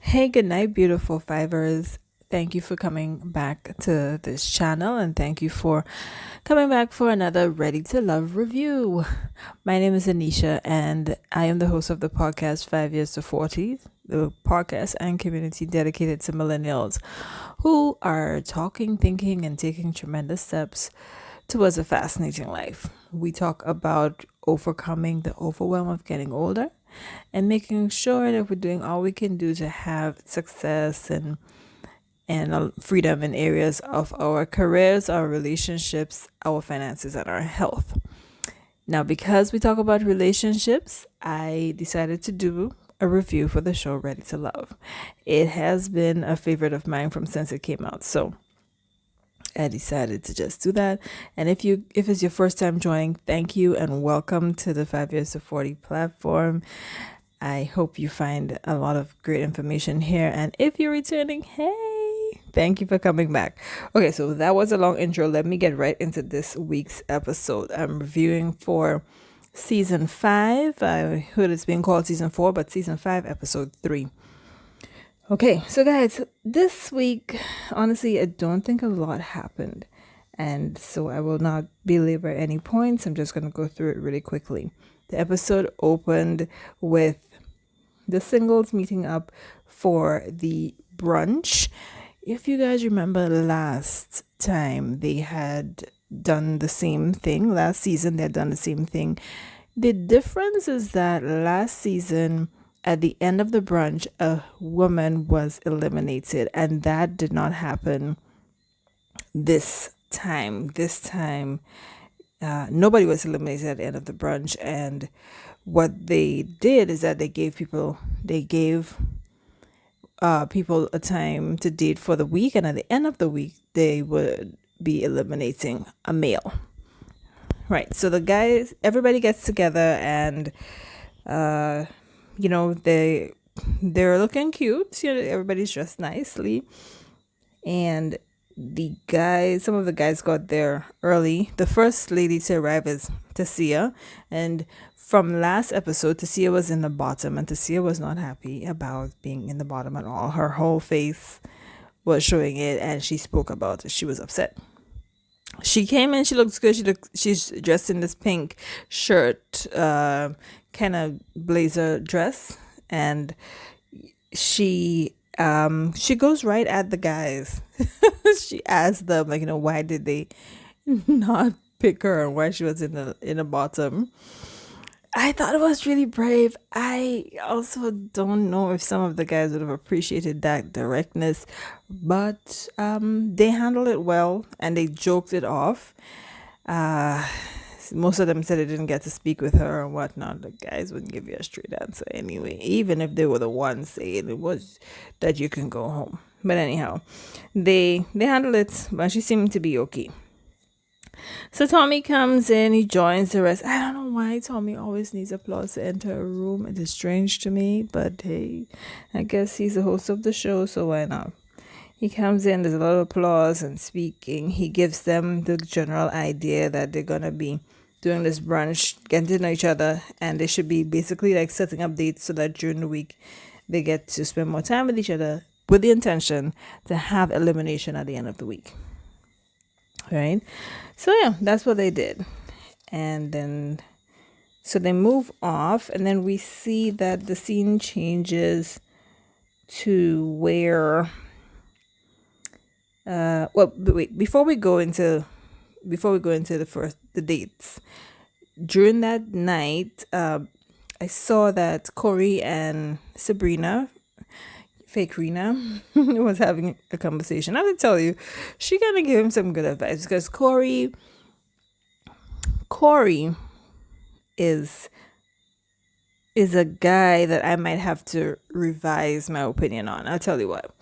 Hey, good night, beautiful fivers. Thank you for coming back to this channel and thank you for coming back for another Ready to Love review. My name is Anisha and I am the host of the podcast 5 Years to 40, the podcast and community dedicated to millennials who are talking, thinking, and taking tremendous steps towards a fascinating life. We talk about overcoming the overwhelm of getting older and making sure that we're doing all we can do to have success and freedom in areas of our careers, our relationships, our finances, and our health. Now, because we talk about relationships, I decided to do a review for the show Ready to Love. It has been a favorite of mine from since it came out, so I decided to just do that. And if it's your first time joining, thank you and welcome to the 5 Years to 40 platform. I hope you find a lot of great information here. And if you're returning, hey, thank you for coming back. Okay, so that was a long intro. Let me get right into this week's episode. I'm reviewing for season 5. I heard it's being called season 4, but season 5, episode 3. Okay, so guys, this week, honestly, I don't think a lot happened. And so I will not belabor any points. I'm just going to go through it really quickly. The episode opened with the singles meeting up for the brunch. If you guys remember last time, they had done the same thing. Last season, they had done the same thing. The difference is that last season, at the end of the brunch, a woman was eliminated, and that did not happen this time. Nobody was eliminated at the end of the brunch, and what they did is that they gave people a time to date for the week, and at the end of the week, they would be eliminating a male. Right. So everybody gets together, and they're looking cute. Everybody's dressed nicely, and some of the guys got there early. The first lady to arrive is Tasia, and from last episode, Tasia was in the bottom, and Tasia was not happy about being in the bottom at all. Her whole face was showing it, and she spoke about it. She was upset. She came in, she looks good. She's dressed in this pink shirt, kind of blazer dress, and she goes right at the guys. She asked them, why did they not pick her and why she was in the bottom. I thought it was really brave. I also don't know if some of the guys would have appreciated that directness, but they handled it well and they joked it off. Most of them said they didn't get to speak with her and whatnot. The guys wouldn't give you a straight answer anyway, even if they were the ones saying it was that you can go home. But anyhow, they handled it, but she seemed to be okay. So Tommy comes in, he joins the rest. I don't know why Tommy always needs applause to enter a room. It is strange to me, but hey, I guess he's the host of the show, so why not? He comes in, there's a lot of applause and speaking. He gives them the general idea that they're going to be doing this brunch, getting to know each other, and they should be basically like setting up dates so that during the week they get to spend more time with each other with the intention to have elimination at the end of the week. Right? So yeah, that's what they did. And then so they move off, and then we see that the scene changes to where before we go into the dates, during that night, I saw that Corey and Sabrina, fake Rena, was having a conversation. I have to tell you, she gonna give him some good advice, because Corey is a guy that I might have to revise my opinion on. I'll tell you what.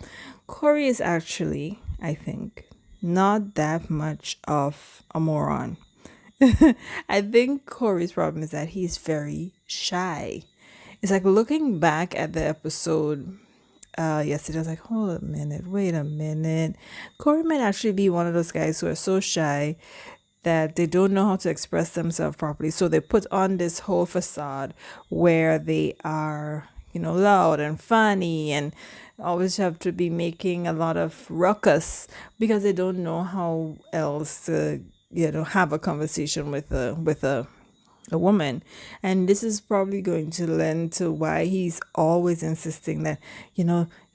Corey is actually, I think, not that much of a moron. I think Corey's problem is that he's very shy. It's like looking back at the episode yesterday, I was like, wait a minute. Corey might actually be one of those guys who are so shy that they don't know how to express themselves properly. So they put on this whole facade where they are, loud and funny, and always have to be making a lot of ruckus because they don't know how else to, have a conversation with a woman. And this is probably going to lend to why he's always insisting that,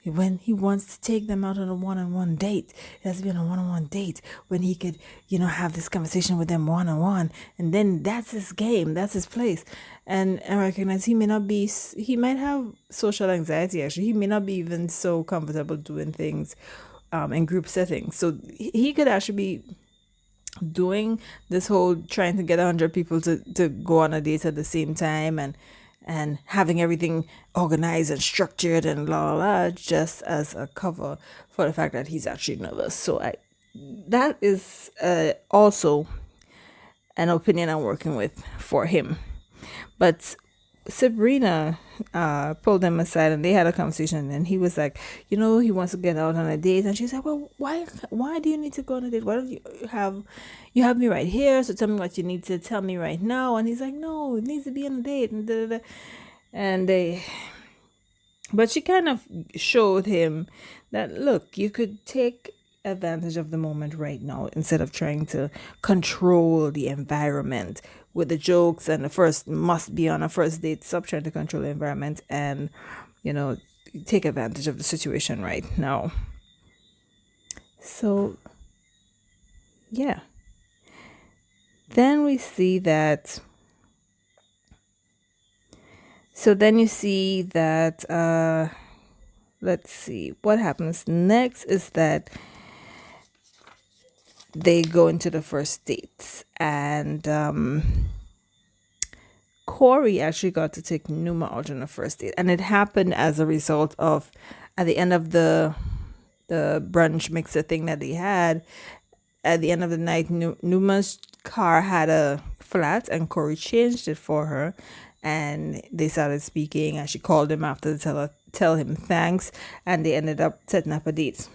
when he wants to take them out on a one-on-one date, it has to be on a one-on-one date when he could, have this conversation with them one-on-one. And then that's his game, that's his place. And I recognize he might have social anxiety, actually. He may not be even so comfortable doing things in group settings. So he could actually be doing this whole trying to get 100 people to go on a date at the same time, and having everything organized and structured and blah, blah, blah, just as a cover for the fact that he's actually nervous. So that is also an opinion I'm working with for him. But Sabrina pulled him aside and they had a conversation, and he was like, he wants to get out on a date. And she's like, well, why do you need to go on a date? Why don't you have me right here? So tell me what you need to tell me right now. And he's like, no, it needs to be on a date. And da, da, da. But she kind of showed him that, look, you could take advantage of the moment right now instead of trying to control the environment with the jokes and the first must be on a first date. Stop trying to control the environment and, take advantage of the situation right now. So, yeah. Then we see that. So then you see that, let's see, what happens next is that they go into the first dates, and Corey actually got to take Numen out on the first date, and it happened as a result of, at the end of the brunch mixer thing that they had, at the end of the night, Numen's car had a flat, and Corey changed it for her, and they started speaking, and she called him after to tell him thanks, and they ended up setting up a date.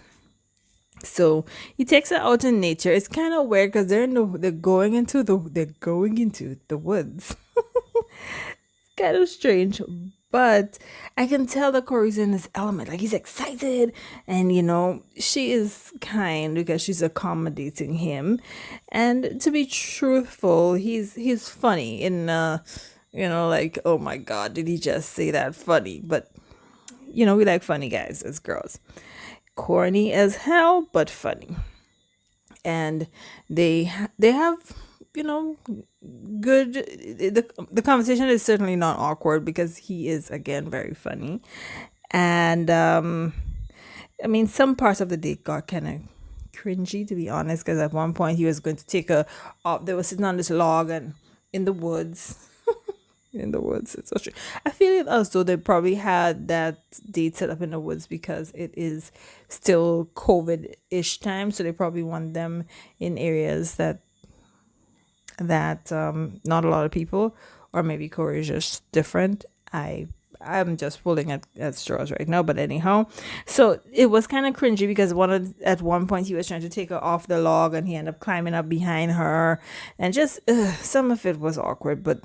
So he takes her out in nature. It's kind of weird because they're going into the woods. It's kind of strange, but I can tell that Corey's in his element. Like, he's excited, and she is kind because she's accommodating him. And to be truthful, he's funny in like, oh my God, did he just say that funny? But we like funny guys as girls. Corny as hell, but funny. And they have, good, the conversation is certainly not awkward because he is, again, very funny. And some parts of the date got kind of cringy, to be honest, because at one point he was going to take her off. They were sitting on this log and in the woods. It's so true. I feel as though they probably had that date set up in the woods because it is still COVID-ish time, so they probably want them in areas that not a lot of people, or maybe Corey is just different. I'm just pulling at straws right now, but anyhow, so it was kind of cringy because at one point he was trying to take her off the log, and he ended up climbing up behind her, and just some of it was awkward, but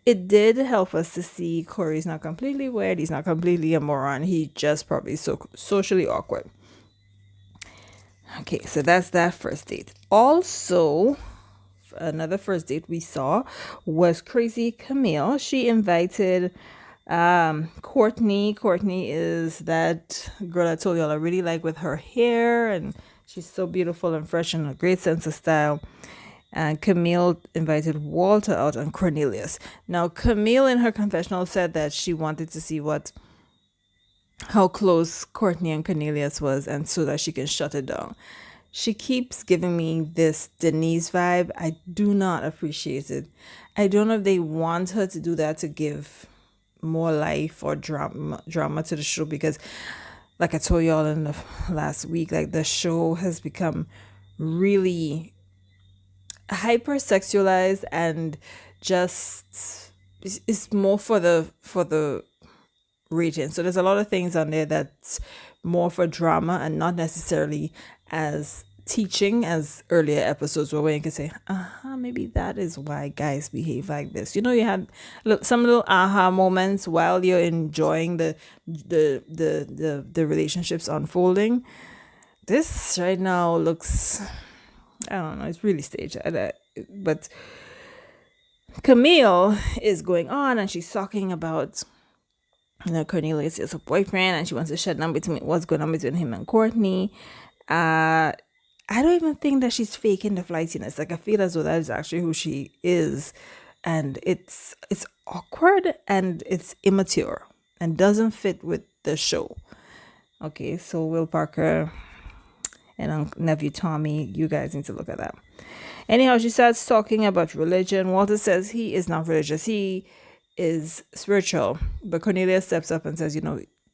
it did help us to see Corey's not completely weird. He's not completely a moron. He just probably socially awkward. Okay, so that's that first date. Also, another first date we saw was Crazy Camille. She invited Courtney. Courtney is that girl I told y'all I really like with her hair, and she's so beautiful and fresh and a great sense of style. And Camille invited Walter out and Cornelius. Now, Camille in her confessional said that she wanted to see how close Courtney and Cornelius was, and so that she can shut it down. She keeps giving me this Denise vibe. I do not appreciate it. I don't know if they want her to do that to give more life or drama to the show, because like I told y'all in the last week, like, the show has become really hypersexualized, and just it's more for the rating. So there's a lot of things on there that's more for drama and not necessarily as teaching as earlier episodes were, where you can say, maybe that is why guys behave like this. You had some little aha moments while you're enjoying the relationships unfolding. This right now looks, I don't know, it's really staged. But Camille is going on and she's talking about, Cornelius is a boyfriend and she wants to shut down between what's going on between him and Courtney. I don't even think that she's faking the flightiness. Like, I feel as though that is actually who she is, and it's awkward and it's immature and doesn't fit with the show. Okay, so Will Parker and nephew Tommy, you guys need to look at that. Anyhow, she starts talking about religion. Walter says he is not religious. He is spiritual. But Cornelia steps up and says,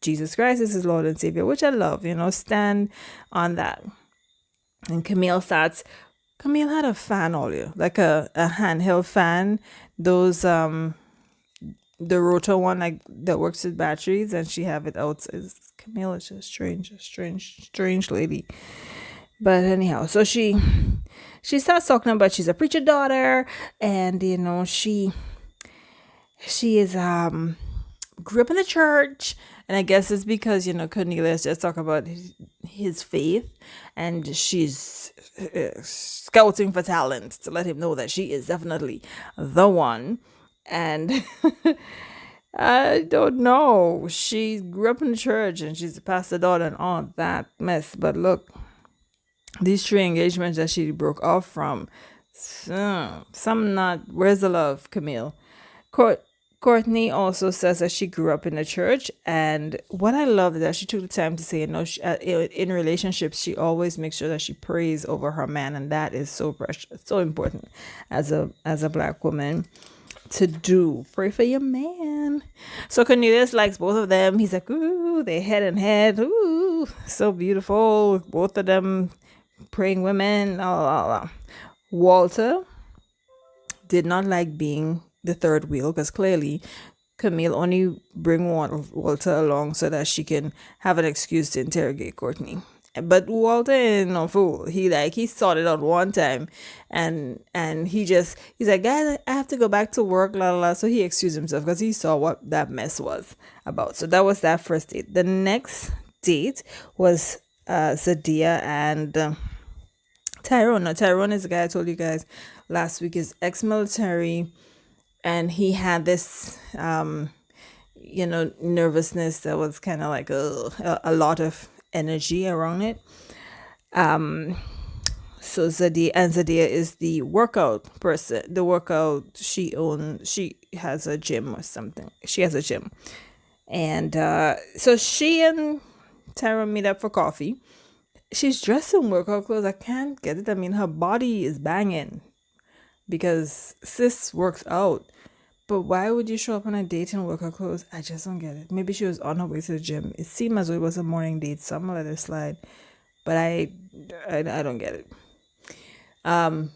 Jesus Christ is his Lord and Savior, which I love, stand on that. And Camille had a fan earlier, like a handheld fan, those, the rotor one, like that works with batteries, and she have it out. Camille is just strange lady. But anyhow, so she starts talking about she's a preacher daughter, and she is grew up in the church, and I guess it's because Cornelius just talk about his faith, and she's scouting for talent to let him know that she is definitely the one. And I don't know, she grew up in the church and she's a pastor daughter and all that mess. But look, these 3 engagements that she broke off from, some not. Where's the love, Camille? Courtney also says that she grew up in the church, and what I love is that she took the time to say, in relationships, she always makes sure that she prays over her man, and that is so precious, so important as a Black woman to do. Pray for your man. So Cornelius likes both of them. He's like, ooh, they head and head. Ooh, so beautiful. Both of them praying women. Walter did not like being the third wheel, because clearly Camille only bring Walter along so that she can have an excuse to interrogate Courtney. But Walter is no fool. He sorted out one time, and he's like, guys, I have to go back to work, la la la. So he excused himself because he saw what that mess was about. So that was that first date. The next date was Zadia and Tyrone. Now, Tyrone is the guy I told you guys last week is ex-military, and he had this nervousness that was kind of like a lot of energy around it. So Zadia is the workout person. The workout she has a gym or something. She has a gym. And so she and Tyrone meet up for coffee. She's dressed in workout clothes. I can't get it. I mean, her body is banging because sis works out. But why would you show up on a date in workout clothes? I just don't get it. Maybe she was on her way to the gym. It seemed as though it was a morning date, so I'm gonna let her slide. But I don't get it.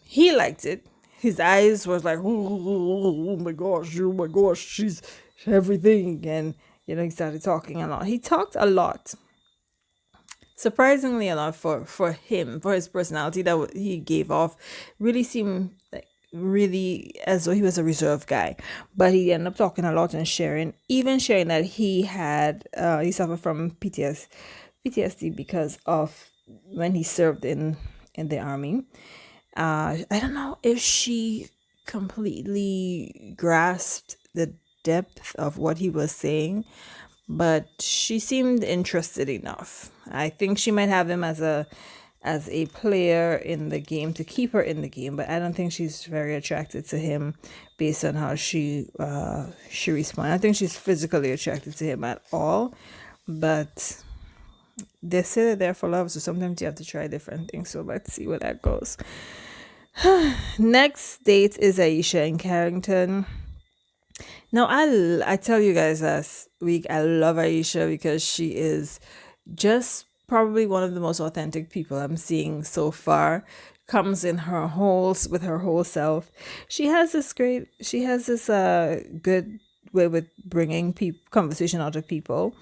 He liked it. His eyes was like, oh my gosh, she's everything. And he started talking a lot. He talked a lot. Surprisingly a lot for him, for his personality that he gave off. Really seemed like as though he was a reserved guy, but he ended up talking a lot and sharing that he suffered from PTSD because of when he served in the army. I don't know if she completely grasped the depth of what he was saying, but she seemed interested enough. I think she might have him as a player in the game to keep her in the game, but I don't think she's very attracted to him based on how she responds. I think she's physically attracted to him at all, but they say they're there for love, so sometimes you have to try different things. So let's see where that goes. Next date is Aisha and Carrington. Now I tell you guys last week, I love Aisha because she is just probably one of the most authentic people I'm seeing so far. Comes in with her whole self. She has this good way with bringing conversation out of people,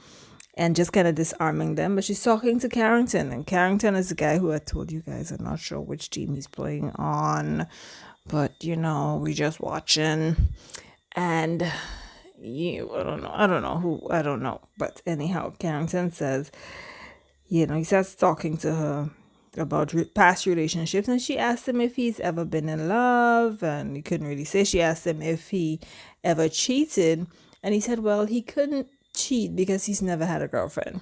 and just kind of disarming them. But she's talking to Carrington, and Carrington is the guy who I told you guys, I'm not sure which team he's playing on, but we just watching. And I don't know. But anyhow, Carrington says, he starts talking to her about past relationships, and she asked him if he's ever been in love, and he couldn't really say. She asked him if he ever cheated, and he said, well, he couldn't cheat because he's never had a girlfriend.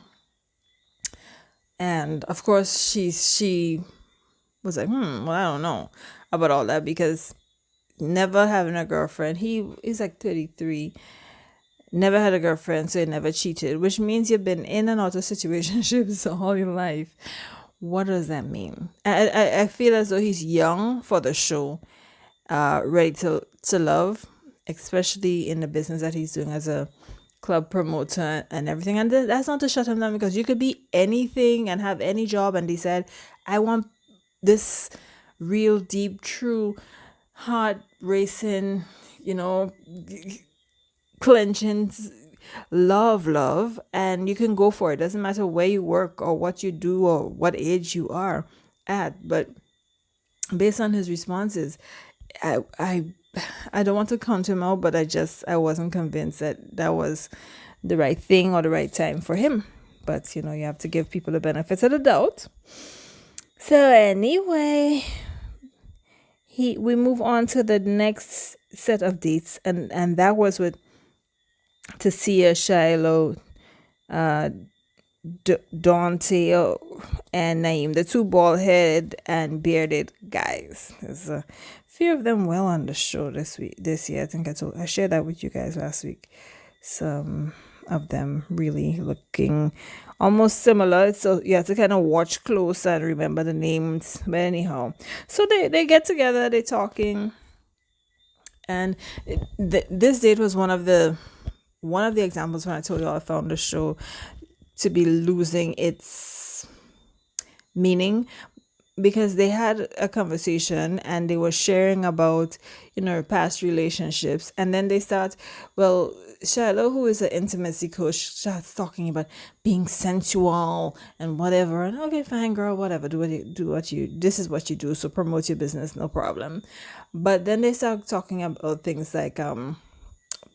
And of course she was like, well, I don't know about all that, because never having a girlfriend, he's like 33, never had a girlfriend, so he never cheated, which means you've been in and out of situationships all your life. What does that mean? I feel as though he's young for the show, ready to love, especially in the business that he's doing as a club promoter and everything. And that's not to shut him down, because you could be anything and have any job and decide, I want this real deep, true, heart racing, clenching love, and you can go for it. Doesn't matter where you work or what you do or what age you are at. But based on his responses, I don't want to count him out, but I wasn't convinced that was the right thing or the right time for him. But you have to give people the benefits of the doubt. So anyway, we move on to the next set of dates, and that was with Tasia, Shiloh, Dante, and Naeem, the two bald-headed and bearded guys. There's a few of them well on the show this year. I think I shared that with you guys last week. Some of them really looking almost similar, so you have to kind of watch close and remember the names. But anyhow, so they get together, they're talking, and this date was one of the examples when I told you I found the show to be losing its meaning, because they had a conversation and they were sharing about past relationships, and then they start, well, Shiloh, who is an intimacy coach, starts talking about being sensual and whatever, and okay, fine, girl, whatever, this is what you do, so promote your business, no problem. But then they start talking about things like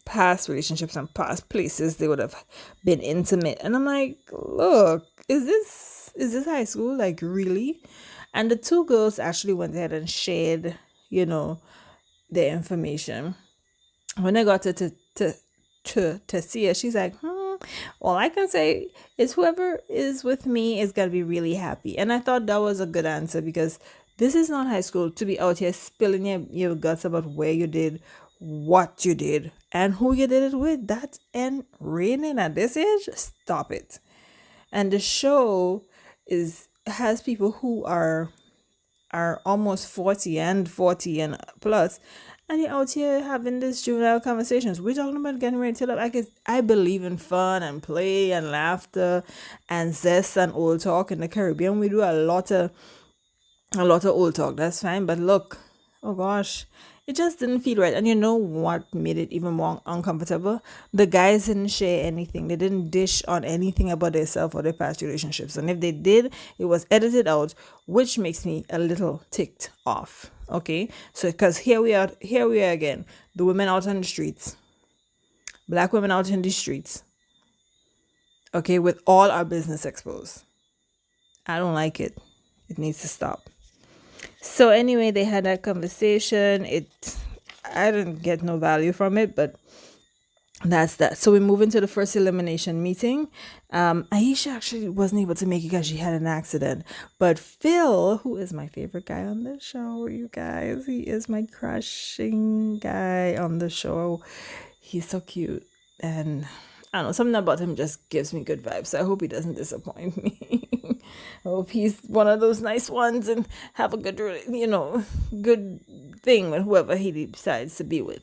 past relationships and past places they would have been intimate, and I'm like, look, is this high school, like, really? And the two girls actually went ahead and shared their information. When I got to Tasia, she's like, all I can say is whoever is with me is gonna be really happy. And I thought that was a good answer, because this is not high school to be out here spilling your guts about where you did, what you did, and who you did it with. That and raining at this age, stop it. And the show has people who are almost 40 and plus, and you're out here having these juvenile conversations. We're talking about getting ready to love. I believe in fun and play and laughter and zest and old talk. In the Caribbean, we do a lot of old talk. That's fine. But look, oh gosh, it just didn't feel right. And you know what made it even more uncomfortable? The guys didn't share anything. They didn't dish on anything about themselves or their past relationships. And if they did, it was edited out, which makes me a little ticked off. Okay, so because here we are again, the women out on the streets, black women out in the streets, okay, with all our business exposed. I don't like it. It needs to stop. So anyway, they had that conversation. I didn't get no value from it, but that's that. So we move into the first elimination meeting. Aisha actually wasn't able to make it because she had an accident. But Phil, who is my favorite guy on the show, you guys, he is my crushing guy on the show. He's so cute, and I don't know, something about him just gives me good vibes. So I hope he doesn't disappoint me. I hope he's one of those nice ones and have a good thing with whoever he decides to be with.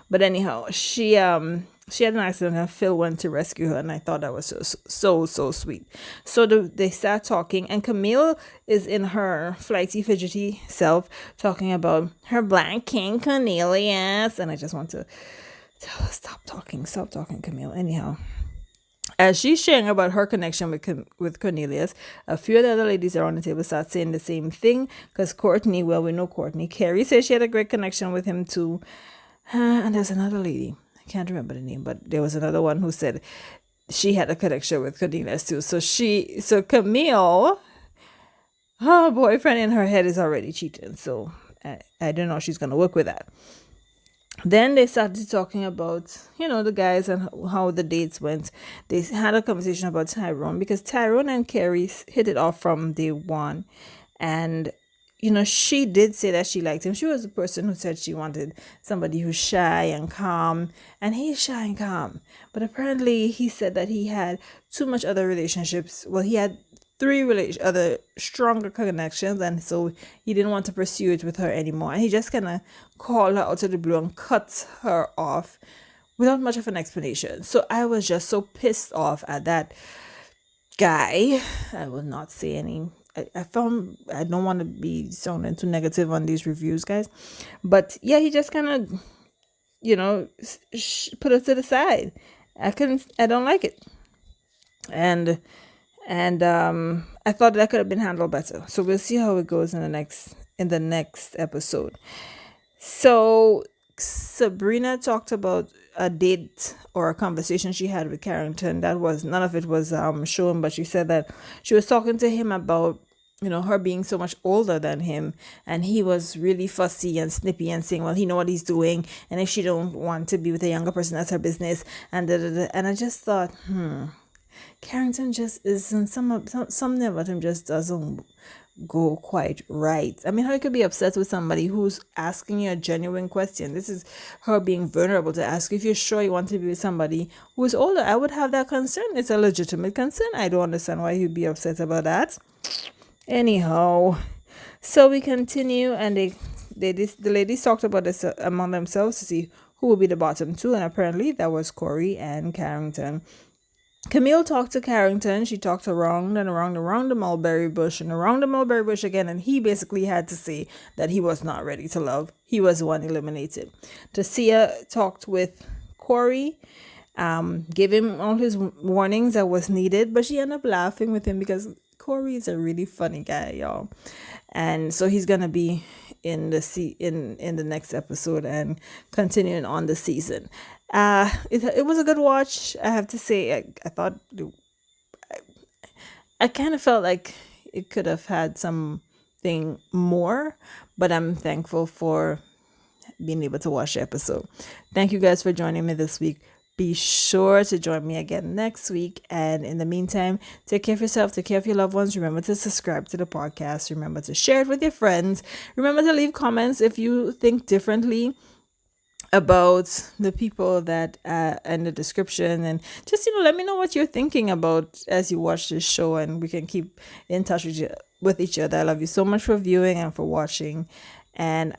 But anyhow, she had an accident and Phil went to rescue her, and I thought that was so sweet. So they start talking, and Camille is in her flighty, fidgety self talking about her Black King Cornelius, and I just want to tell her, stop talking, Camille. Anyhow, as she's sharing about her connection with Cornelius, a few of the other ladies around the table start saying the same thing. Because Courtney, well, we know Courtney. Carrie says she had a great connection with him too. And there's another lady. I can't remember the name, but there was another one who said she had a connection with Cornelius too. So Camille, her boyfriend in her head is already cheating. So I don't know if she's going to work with that. Then they started talking about, the guys and how the dates went. They had a conversation about Tyrone because Tyrone and Carrie hit it off from day one. And, she did say that she liked him. She was the person who said she wanted somebody who's shy and calm. And he's shy and calm. But apparently he said that he had too much other relationships. Well, he had three other stronger connections, and so he didn't want to pursue it with her anymore. And he just kind of called her out of the blue and cut her off without much of an explanation. So I was just so pissed off at that guy. I will not say any. I don't want to be sounding too negative on these reviews, guys, but yeah, he just kind of, put it to the side. I don't like it, and I thought that could have been handled better. So we'll see how it goes in the next episode. So Sabrina talked about a date or a conversation she had with Carrington. None of it was shown, but she said that she was talking to him about her being so much older than him, and he was really fussy and snippy and saying, well, he know what he's doing, and if she don't want to be with a younger person, that's her business, and and I just thought, Carrington just isn't, something about him just doesn't go quite right. I mean, how you could be upset with somebody who's asking you a genuine question. This is her being vulnerable to ask if you're sure you want to be with somebody who is older. I would have that concern. It's a legitimate concern. I don't understand why he'd be upset about that. Anyhow, so we continue, and the ladies talked about this among themselves to see who will be the bottom two, and apparently that was Corey and Carrington. Camille talked to Carrington. She talked around and around the mulberry bush and around the mulberry bush again, and he basically had to say that he was not ready to love. He was the one eliminated. Tasia talked with Corey, gave him all his warnings that was needed, but she ended up laughing with him because Corey is a really funny guy, y'all. And so he's gonna be in the next episode and continuing on the season. It was a good watch, I have to say. I thought I kind of felt like it could have had something more, but I'm thankful for being able to watch the episode. Thank you guys for joining me this week. Be sure to join me again next week. And in the meantime, take care of yourself, take care of your loved ones. Remember to subscribe to the podcast. Remember to share it with your friends. Remember to leave comments if you think differently about the people that in the description, and just let me know what you're thinking about as you watch this show, and we can keep in touch with each other. I love you so much for viewing and for watching, and